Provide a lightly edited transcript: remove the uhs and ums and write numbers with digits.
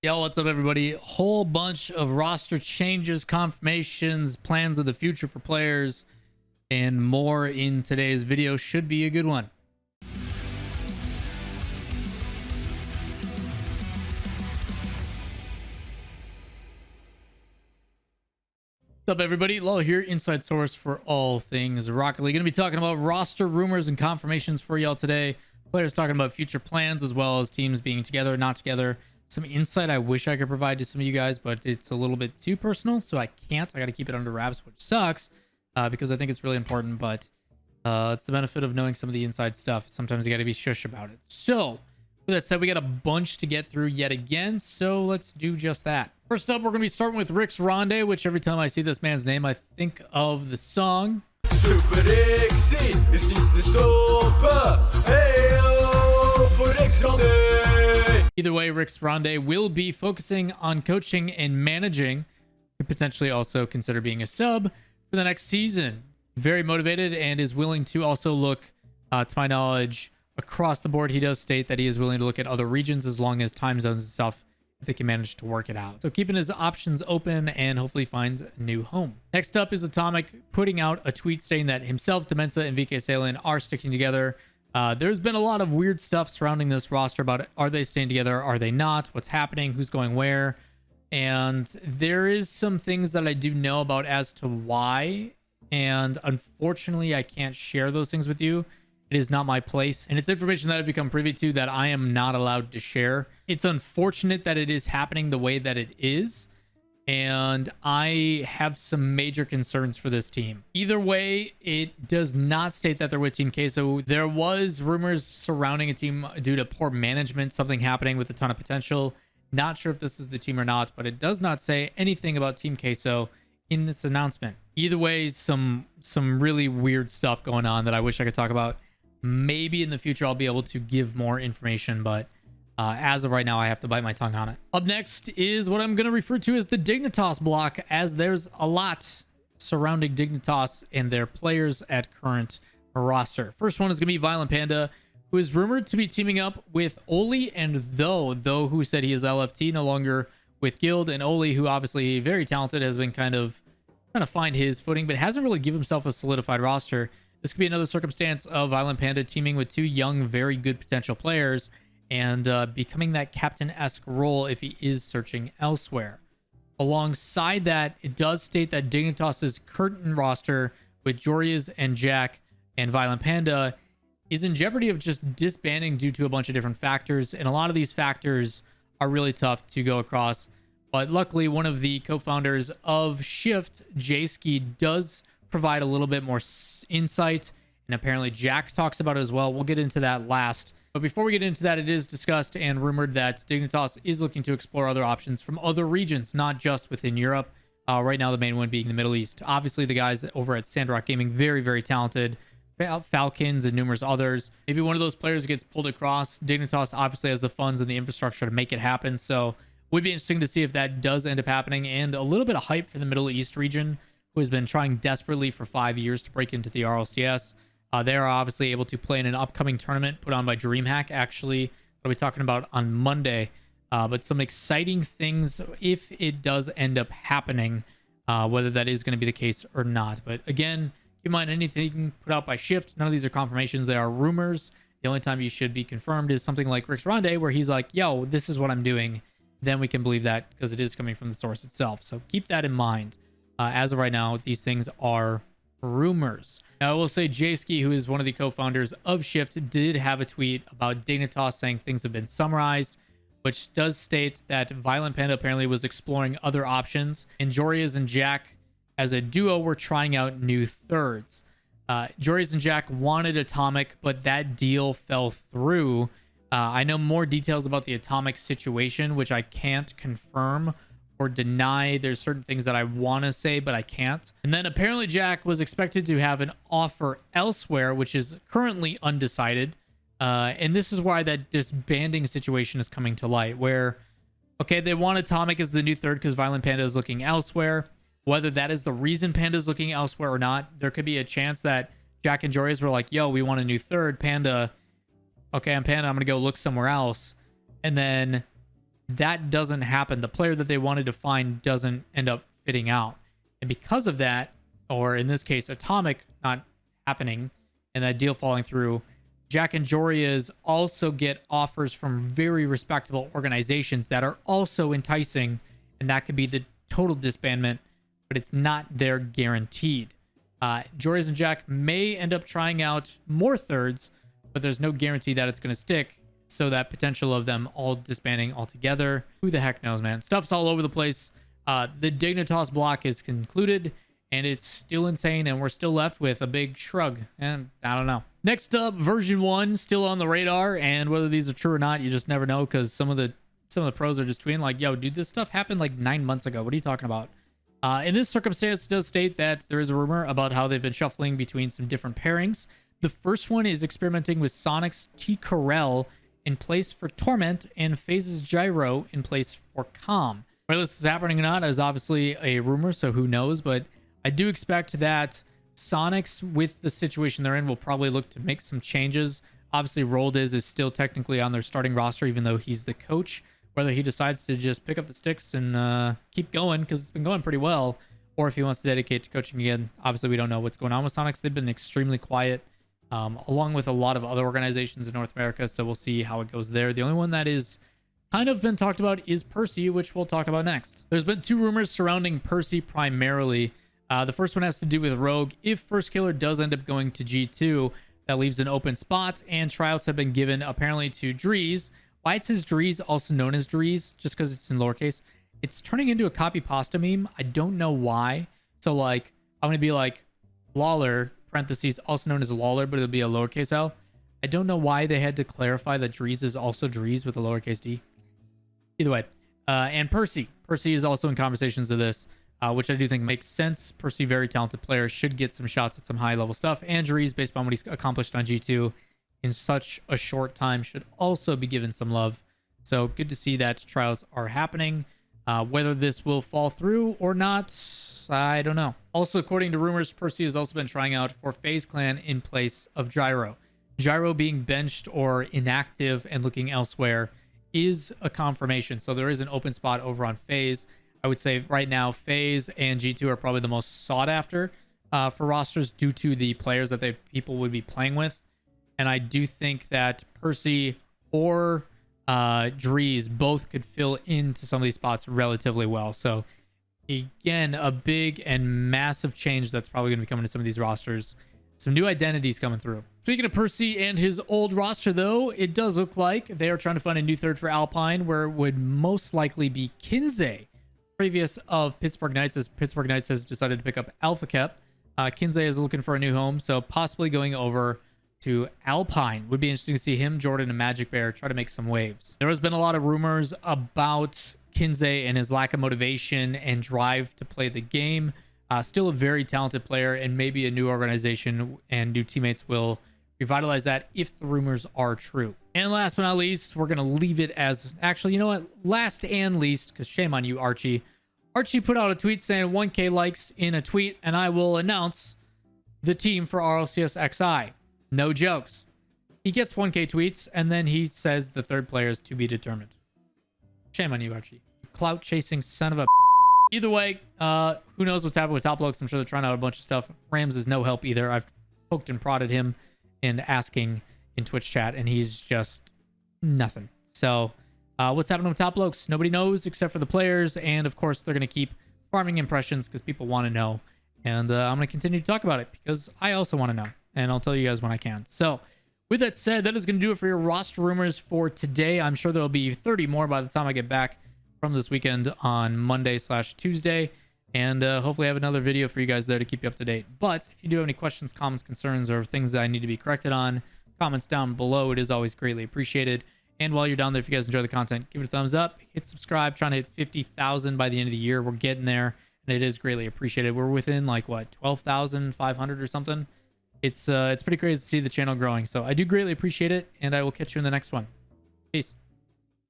Yo, what's up, everybody? Whole bunch of roster changes, confirmations, plans of the future for players, and more in today's video. Should be a good one. What's up, everybody? LAWL here, inside source for all things Rocket League. Going to be talking about roster rumors and confirmations for y'all today. Players talking about future plans, as well as teams being together, not together. Some insight I wish I could provide to some of you guys, but it's a little bit too personal, so I can't. I got to keep it under wraps, which sucks, because I think it's really important, but it's the benefit of knowing some of the inside stuff. Sometimes you got to be shush about it. So, with that said, we got a bunch to get through yet again, so let's do just that. First up, we're going to be starting with Rix Ronday, which every time I see this man's name, I think of the song. Super Rixie, is niet te stoppen. Hey, oh, voor Rix Ronday. Either way, Rix Ronday will be focusing on coaching and managing. Could potentially also consider being a sub for the next season. Very motivated and is willing to also look, to my knowledge, across the board. He does state that he is willing to look at other regions as long as time zones and stuff, if they can manage to work it out. So keeping his options open and hopefully finds a new home. Next up is AtomiK putting out a tweet saying that himself, DmentZa, and VKSailen are sticking together. There's been a lot of weird stuff surrounding this roster about are they staying together? Are they not? What's happening? Who's going where? And there is some things that I do know about as to why. And unfortunately, I can't share those things with you. It is not my place. And it's information that I've become privy to that I am not allowed to share. It's unfortunate that it is happening the way that it is. And I have some major concerns for this team. Either way, it does not state that they're with Team Queso. There was rumors surrounding a team due to poor management, something happening with a ton of potential. Not sure if this is the team or not, but it does not say anything about Team Queso in this announcement. Either way, some really weird stuff going on that I wish I could talk about. Maybe in the future I'll be able to give more information, but as of right now, I have to bite my tongue on it. Up next is what I'm going to refer to as the Dignitas Block, as there's a lot surrounding Dignitas and their players at current roster. First one is going to be Violent Panda, who is rumored to be teaming up with Oli and Though, who said he is LFT, no longer with Guild, and Oli, who obviously very talented, has been kind of trying to find his footing, but hasn't really given himself a solidified roster. This could be another circumstance of Violent Panda teaming with two young, very good potential players and becoming that captain-esque role if he is searching elsewhere. Alongside that, it does state that Dignitas' current roster with Jorias and Jack and Violent Panda is in jeopardy of just disbanding due to a bunch of different factors, and a lot of these factors are really tough to go across. But luckily, one of the co-founders of Shift, Jayski, does provide a little bit more insight, and apparently Jack talks about it as well. We'll get into that last. But before we get into that, it is discussed and rumored that Dignitas is looking to explore other options from other regions, not just within Europe. Right now, the main one being the Middle East. Obviously, the guys over at Sandrock Gaming, very, very talented. Falcons and numerous others. Maybe one of those players gets pulled across. Dignitas obviously has the funds and the infrastructure to make it happen. So would be interesting to see if that does end up happening. And a little bit of hype for the Middle East region, who has been trying desperately for 5 years to break into the RLCS. They are obviously able to play in an upcoming tournament put on by DreamHack, actually. I'll be talking about on Monday. But some exciting things if it does end up happening, whether that is going to be the case or not. But again, keep in mind, anything put out by Shift, none of these are confirmations. They are rumors. The only time you should be confirmed is something like Rix Ronday, where he's like, yo, this is what I'm doing. Then we can believe that because it is coming from the source itself. So keep that in mind. As of right now, these things are rumors. Now, I will say Jayski, who is one of the co-founders of Shift, did have a tweet about Dignitas saying things have been summarized, which does state that Violent Panda apparently was exploring other options, and Jorias and Jack as a duo were trying out new thirds. Jorias and Jack wanted AtomiK, but that deal fell through. I know more details about the AtomiK situation, which I can't confirm or deny. There's certain things that I want to say, but I can't. And then apparently Jack was expected to have an offer elsewhere, which is currently undecided. And this is why that disbanding situation is coming to light, where, okay, they want AtomiK as the new third because Violent Panda is looking elsewhere. Whether that is the reason Panda's looking elsewhere or not, there could be a chance that Jack and Jorias were like, yo, we want a new third. Panda, okay, I'm Panda, I'm going to go look somewhere else. And then that doesn't happen. The player that they wanted to find doesn't end up fitting out. And because of that, or in this case, AtomiK not happening and that deal falling through, Jack and Joria's also get offers from very respectable organizations that are also enticing, and that could be the total disbandment, but it's not there guaranteed. Joria's and Jack may end up trying out more thirds, but there's no guarantee that it's going to stick. So that potential of them all disbanding altogether, who the heck knows, man? Stuff's all over the place. The Dignitas Block is concluded, and it's still insane, and we're still left with a big shrug. And I don't know. Next up, version 1 still on the radar, and whether these are true or not, you just never know, because some of the pros are just tweeting like, "Yo, dude, this stuff happened like 9 months ago. What are you talking about?" In this circumstance, it does state that there is a rumor about how they've been shuffling between some different pairings. The first one is experimenting with Sonic's T. Corel in place for Torment and FaZe's Gyro in place for Calm. Whether this is happening or not is obviously a rumor, so who knows, but I do expect that Sonics, with the situation they're in, will probably look to make some changes. Obviously, Roldiz is still technically on their starting roster, even though he's the coach. Whether he decides to just pick up the sticks and keep going, because it's been going pretty well, or if he wants to dedicate to coaching again. Obviously, we don't know what's going on with Sonics. They've been extremely quiet, along with a lot of other organizations in North America, so we'll see how it goes there. The only one that is kind of been talked about is Percy, which we'll talk about next. There's been 2 rumors surrounding Percy primarily. The first one has to do with Rogue. If First Killer does end up going to G2, that leaves an open spot, and tryouts have been given apparently to Drees. Why it says Drees, also known as Drees, just because it's in lowercase, it's turning into a copy pasta meme. I don't know why. So like, I'm going to be like Lawler, parentheses, also known as Lawler, but it'll be a lowercase L. I don't know why they had to clarify that Drees is also Drees with a lowercase d. Either way. And Percy. Percy is also in conversations of this, which I do think makes sense. Percy, very talented player, should get some shots at some high-level stuff. And Drees, based on what he's accomplished on G2 in such a short time, should also be given some love. So good to see that trials are happening. Whether this will fall through or not, I don't know. Also, according to rumors, Percy has also been trying out for FaZe Clan in place of Gyro. Gyro being benched or inactive and looking elsewhere is a confirmation. So there is an open spot over on FaZe. I would say right now, FaZe and G2 are probably the most sought after for rosters due to the players that people would be playing with. And I do think that Percy or Drees both could fill into some of these spots relatively well. So again, a big and massive change that's probably going to be coming to some of these rosters. Some new identities coming through. Speaking of Percy and his old roster, though, it does look like they are trying to find a new third for Alpine, where it would most likely be DmentZa, previous of Pittsburgh Knights, as Pittsburgh Knights has decided to pick up AlphaKep. DmentZa is looking for a new home, so possibly going over to Alpine. Would be interesting to see him, Jordan, and Magic Bear try to make some waves. There has been a lot of rumors about DmentZa and his lack of motivation and drive to play the game. Still a very talented player, and maybe a new organization and new teammates will revitalize that if the rumors are true. And last but not least, we're going to leave it as, actually, you know what? Last and least, because shame on you, Archie. Archie put out a tweet saying 1K likes in a tweet, and I will announce the team for RLCS XI. No jokes. He gets 1K tweets, and then he says the third player is to be determined. Shame on you, Archie. Clout chasing son of a... Either way, who knows what's happening with Top Blokes. I'm sure they're trying out a bunch of stuff. Rams is no help either. I've poked and prodded him and asking in Twitch chat, and he's just nothing. So what's happening with Top Blokes? Nobody knows except for the players, and of course they're going to keep farming impressions because people want to know. And I'm going to continue to talk about it because I also want to know, and I'll tell you guys when I can. So with that said, that is going to do it for your roster rumors for today. I'm sure there'll be 30 more by the time I get back from this weekend on Monday/Tuesday, and hopefully I have another video for you guys there to keep you up to date. But if you do have any questions, comments, concerns, or things that I need to be corrected on, comments down below. It is always greatly appreciated. And while you're down there, if you guys enjoy the content, give it a thumbs up, hit subscribe. Trying to hit 50,000 by the end of the year. We're getting there, and it is greatly appreciated. We're within like what, 12,500 or something. It's pretty crazy to see the channel growing. So I do greatly appreciate it, and I will catch you in the next one. Peace.